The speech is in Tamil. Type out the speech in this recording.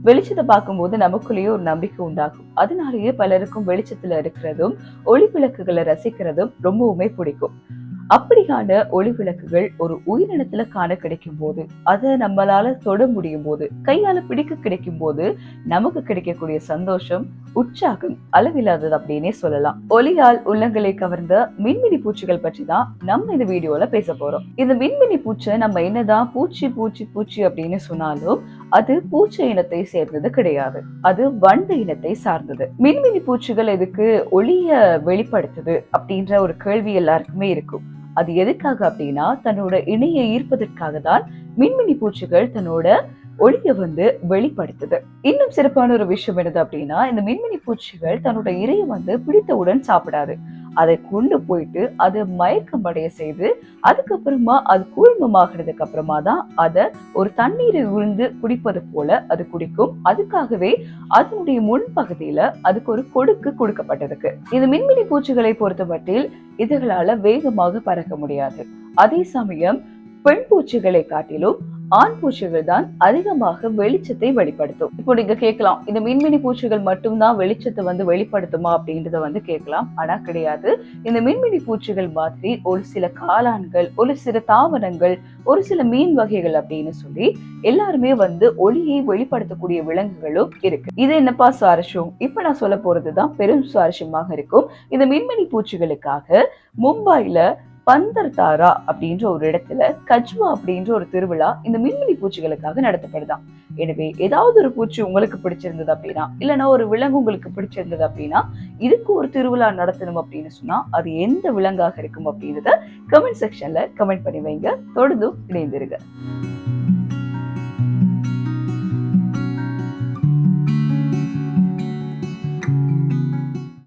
வெளிச்சத்தை பார்க்கும்போது நமக்குள்ளேயே ஒரு நம்பிக்கை உண்டாகும். அதனாலேயே பலருக்கும் வெளிச்சத்துல இருக்கிறதும் ஒளி விளக்குகளை ரசிக்கிறதும் ரொம்பவுமே பிடிக்கும். அப்படியான ஒளி விளக்குகள் ஒரு உயிரினத்துல காண கிடைக்கும் போது, அதை நம்மளால தொட முடியும் போது, கையால பிடிக்க கிடைக்கும் போது நமக்கு கிடைக்கக்கூடிய சந்தோஷம், உற்சாகம் அளவில்லாதது அப்படின்னே சொல்லலாம். ஒளியால் உள்ளங்களை கவர்ந்த மின்மினி பூச்சிகள் பற்றி தான் நம்ம இந்த வீடியோல பேச போறோம். இந்த மின்மினி பூச்சை நம்ம என்னதான் பூச்சி பூச்சி பூச்சி அப்படின்னு சொன்னாலும் அது பூச்சை இனத்தை சேர்ந்தது கிடையாது. அது வண்டு இனத்தை சார்ந்தது. மின்மினி பூச்சிகள் எதுக்கு ஒளிய வெளிப்படுத்துது அப்படின்ற ஒரு கேள்வி எல்லாருக்குமே இருக்கும். அது எதுக்காக அப்படின்னா, தன்னோட இணையை ஈர்ப்பதற்காக தான் மின்மினி பூச்சிகள் தன்னோட ஒளிய வெளிப்படுத்துது. இன்னும் சிறப்பான ஒரு விஷயம் என்னது அப்படின்னா, இந்த மின்மினி பூச்சிகள் தன்னோட இரையை பிடித்தவுடன் சாப்பிடாது. அதை கொண்டு போயிட்டு அதை மயக்கம் அடைய செய்து, அதுக்கப்புறமா அது கூழ்மமாகிறதுக்கு அப்புறமா தான் அதை ஒரு தண்ணீரை உறிந்து குடிப்பது போல அது குடிக்கும். அதுக்காகவே அதனுடைய முன்பகுதியில அதுக்கு ஒரு கொடுக்கு கொடுக்கப்பட்டிருக்கு. இந்த மின்மினி பூச்சிகளை பொறுத்தமட்டில் இதுகளால வேகமாக பறக்க முடியாது. அதே சமயம் பெண் பூச்சிகளை காட்டிலும் ஆண் பூச்சிகள் தான் அதிகமாக வெளிச்சத்தை வெளிப்படுத்தும். இப்போ நீங்க கேட்கலாம், இந்த மின்மினி பூச்சிகள் மட்டும்தான் வெளிச்சத்தை வெளிப்படுத்துமா அப்படின்றத கேட்கலாம். ஆனா கிடையாது. இந்த மின்மினி பூச்சிகள் மாதிரி ஒரு சில காளான்கள், ஒரு சில தாவரங்கள், ஒரு சில மீன் வகைகள் அப்படின்னு சொல்லி எல்லாருமே ஒளியை வெளிப்படுத்தக்கூடிய விலங்குகளும் இருக்கு. இது என்னப்பா சுவாரஸ்யம்? இப்ப நான் சொல்ல போறதுதான் பெரும் சுவாரஸ்யமாக இருக்கும். இந்த மின்மினி பூச்சிகளுக்காக மும்பைல பந்தர்தாரா அப்படின்ற ஒரு இடத்துல கச்வா அப்படின்ற ஒரு திருவிழா இந்த மின்மினி பூச்சிகளுக்காக நடத்தப்படுதான். எனவே ஏதாவது ஒரு பூச்சி உங்களுக்கு பிடிச்சிருந்தது அப்படின்னா, இல்லைன்னா ஒரு விலங்கு உங்களுக்கு பிடிச்சிருந்தது அப்படின்னா, இதுக்கு ஒரு திருவிழா நடத்தணும் அப்படின்னு சொன்னா அது எந்த விலங்காக இருக்கும் அப்படின்றத கமெண்ட் செக்ஷன்ல கமெண்ட் பண்ணி வைங்க. தொடர்ந்தும் இணைந்திருங்க.